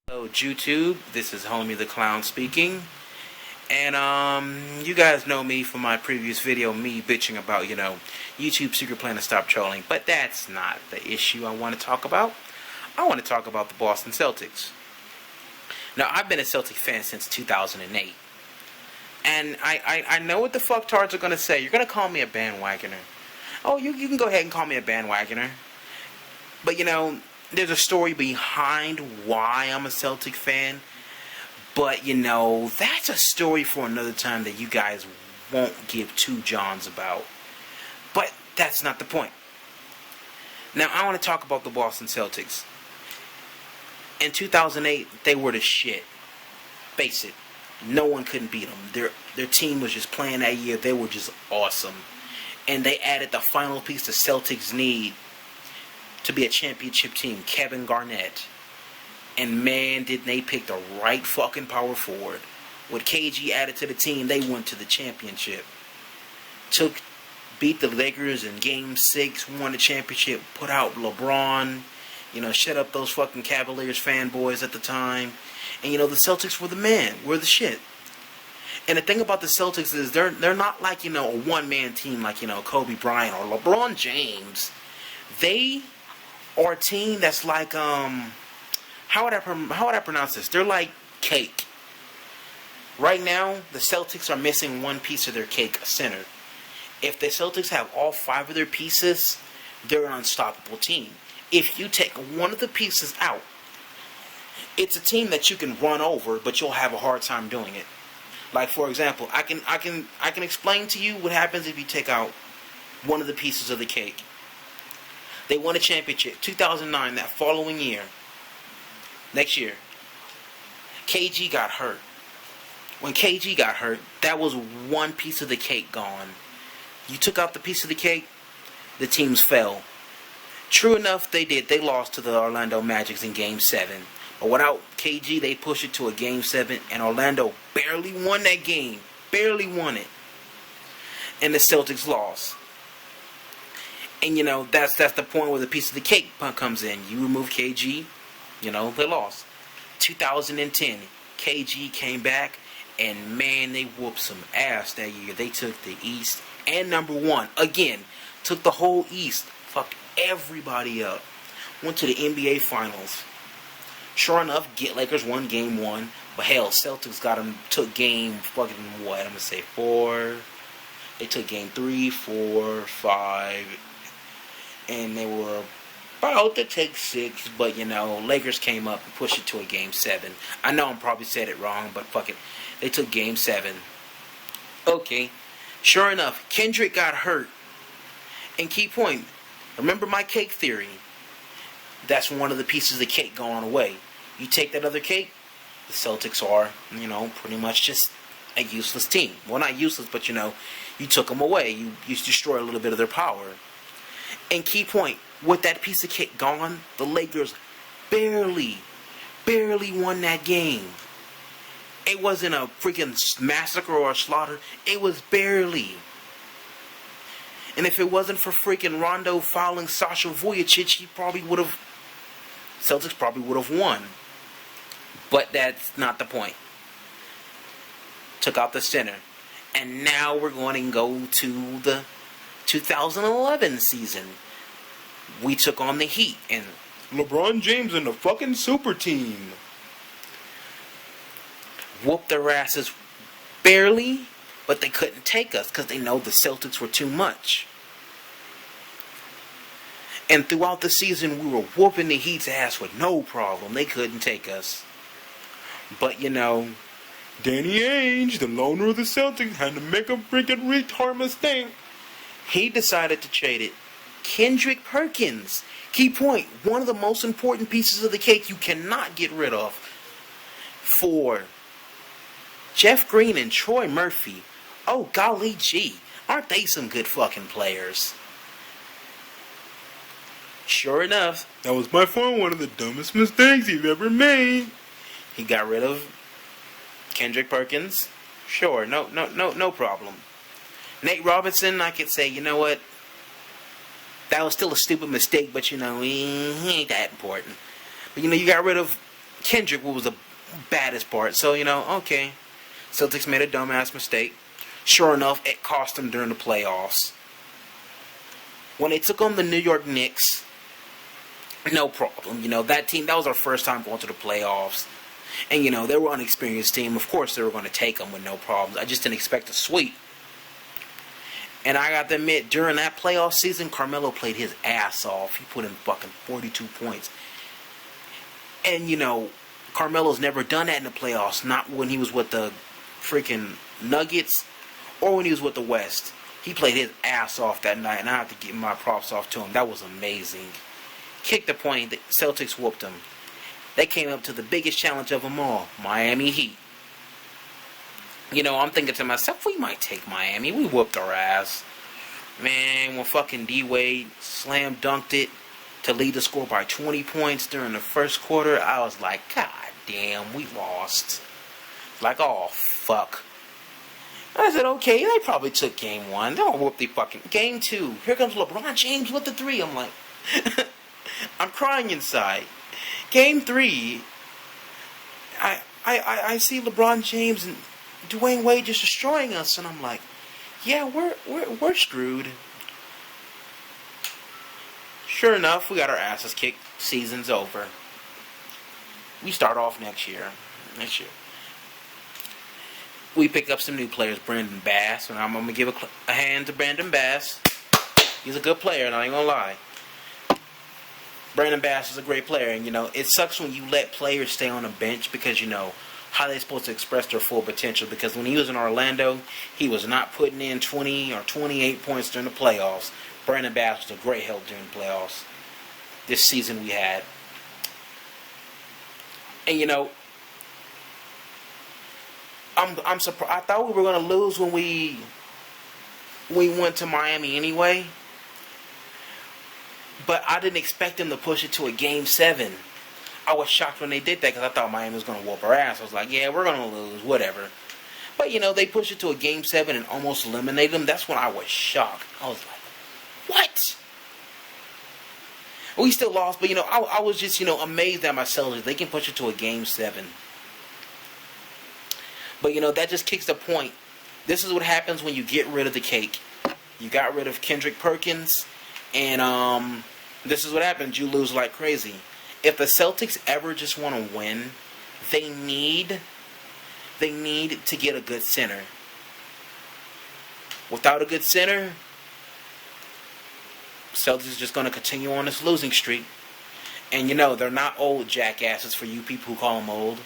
Hello, YouTube. This is Homie the Clown speaking. And, you guys know me from my previous video, me bitching about, YouTube secret plan to stop trolling. But that's not the issue I want to talk about. I want to talk about the Boston Celtics. Now, I've been a Celtic fan since 2008. And I know what the fucktards are going to say. You're going to call me a bandwagoner. Oh, you can go ahead and call me a bandwagoner. But, there's a story behind why I'm a Celtic fan. But, that's a story for another time that you guys won't give two Johns about. But that's not the point. Now, I want to talk about the Boston Celtics. In 2008, they were the shit. Face it. No one couldn't beat them. Their team was just playing that year. They were just awesome. And they added the final piece the Celtics need to be a championship team, Kevin Garnett. And man, did they pick the right fucking power forward. With KG added to the team, they went to the championship. Beat the Lakers in Game 6, won the championship, put out LeBron, shut up those fucking Cavaliers fanboys at the time. And the Celtics were the man, were the shit. And the thing about the Celtics is they're not like, a one-man team like, Kobe Bryant or LeBron James. They are a team that's like, how would I pronounce this? They're like cake. Right now, the Celtics are missing one piece of their cake, a center. If the Celtics have all 5 of their pieces, they're an unstoppable team. If you take one of the pieces out, it's a team that you can run over, but you'll have a hard time doing it. Like, for example, I can explain to you what happens if you take out one of the pieces of the cake. They won a championship, 2009, that following year. Next year, KG got hurt. When KG got hurt, that was one piece of the cake gone. You took out the piece of the cake, the teams fell. True enough, they did. They lost to the Orlando Magic in Game 7. But without KG, they pushed it to a Game 7, and Orlando barely won that game. Barely won it. And the Celtics lost. And, that's the point where the piece of the cake comes in. You remove KG, they lost. 2010, KG came back, and man, they whooped some ass that year. They took the East and number 1. Again, took the whole East. Fucked everybody up. Went to the NBA Finals. Sure enough, Lakers won Game 1. But hell, Celtics took game fucking what? I'm going to say 4. They took game 3, 4, 5. And they were about to take 6. But, Lakers came up and pushed it to a Game 7. I know I probably said it wrong, but fuck it. They took Game 7. Okay. Sure enough, Kendrick got hurt. And key point, remember my cake theory. That's one of the pieces of the cake going away. You take that other cake, the Celtics are, pretty much just a useless team. Well, not useless, but, you took them away. You destroy a little bit of their power. And key point, with that piece of cake gone, the Lakers barely won that game. It wasn't a freaking massacre or a slaughter. It was barely. And if it wasn't for freaking Rondo fouling Sasha Vujicic, Celtics probably would have won. But that's not the point. Took out the center. And now we're going to go to the 2011 season. We took on the Heat. And LeBron James and the fucking super team whooped their asses barely. But they couldn't take us because they know the Celtics were too much. And throughout the season, we were whooping the Heat's ass with no problem. They couldn't take us. But, Danny Ainge, the loner of the Celtics, had to make a freaking retard mistake. He decided to trade it. Kendrick Perkins. Key point, one of the most important pieces of the cake you cannot get rid of. For Jeff Green and Troy Murphy. Oh, golly gee. Aren't they some good fucking players? Sure enough, that was by far one of the dumbest mistakes he's ever made. He got rid of Kendrick Perkins. Sure, no problem. Nate Robinson, I could say, you know what? That was still a stupid mistake, but he ain't that important. But you got rid of Kendrick was the baddest part. So, okay. Celtics made a dumbass mistake. Sure enough, it cost them during the playoffs. When they took on the New York Knicks, no problem. That team, that was our first time going to the playoffs. And, they were an unexperienced team. Of course, they were going to take them with no problems. I just didn't expect a sweep. And I got to admit, during that playoff season, Carmelo played his ass off. He put in fucking 42 points. And, Carmelo's never done that in the playoffs. Not when he was with the freaking Nuggets or when he was with the West. He played his ass off that night, and I have to give my props off to him. That was amazing. Kicked the point, the Celtics whooped them. They came up to the biggest challenge of them all, Miami Heat. I'm thinking to myself, we might take Miami. We whooped our ass. Man, when fucking D-Wade slam dunked it to lead the score by 20 points during the first quarter, I was like, God damn, we lost. Like, oh, fuck. I said, okay, they probably took game 1. Don't whoop the fucking... Game 2. Here comes LeBron James with the 3. I'm like... I'm crying inside. Game 3. I see LeBron James and Dwayne Wade just destroying us. And I'm like, yeah, we're screwed. Sure enough, we got our asses kicked. Season's over. We start off next year. We pick up some new players, Brandon Bass, and I'm going to give a hand to Brandon Bass. He's a good player, and I ain't going to lie. Brandon Bass is a great player, and, it sucks when you let players stay on the bench because, how they're supposed to express their full potential. Because when he was in Orlando, he was not putting in 20 or 28 points during the playoffs. Brandon Bass was a great help during the playoffs. This season we had. And, I'm surprised. I thought we were going to lose when we went to Miami anyway. But I didn't expect them to push it to a Game 7. I was shocked when they did that because I thought Miami was going to whoop our ass. I was like, yeah, we're going to lose, whatever. But, they pushed it to a Game 7 and almost eliminated them. That's when I was shocked. I was like, what? We still lost, but, I was just, amazed at myself. They can push it to a Game 7. But, that just kicks the point. This is what happens when you get rid of the cake. You got rid of Kendrick Perkins, and this is what happens. You lose like crazy. If the Celtics ever just want to win, they need to get a good center. Without a good center, Celtics is just going to continue on this losing streak. And, they're not old jackasses for you people who call them old.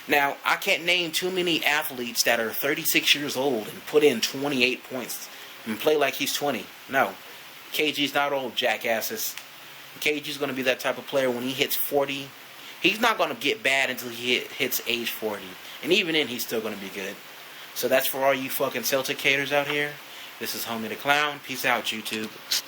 Now, I can't name too many athletes that are 36 years old and put in 28 points and play like he's 20. No. KG's not old, jackasses. KG's going to be that type of player when he hits 40. He's not going to get bad until he hits age 40. And even then, he's still going to be good. So that's for all you fucking Celtic haters out here. This is Homie the Clown. Peace out, YouTube.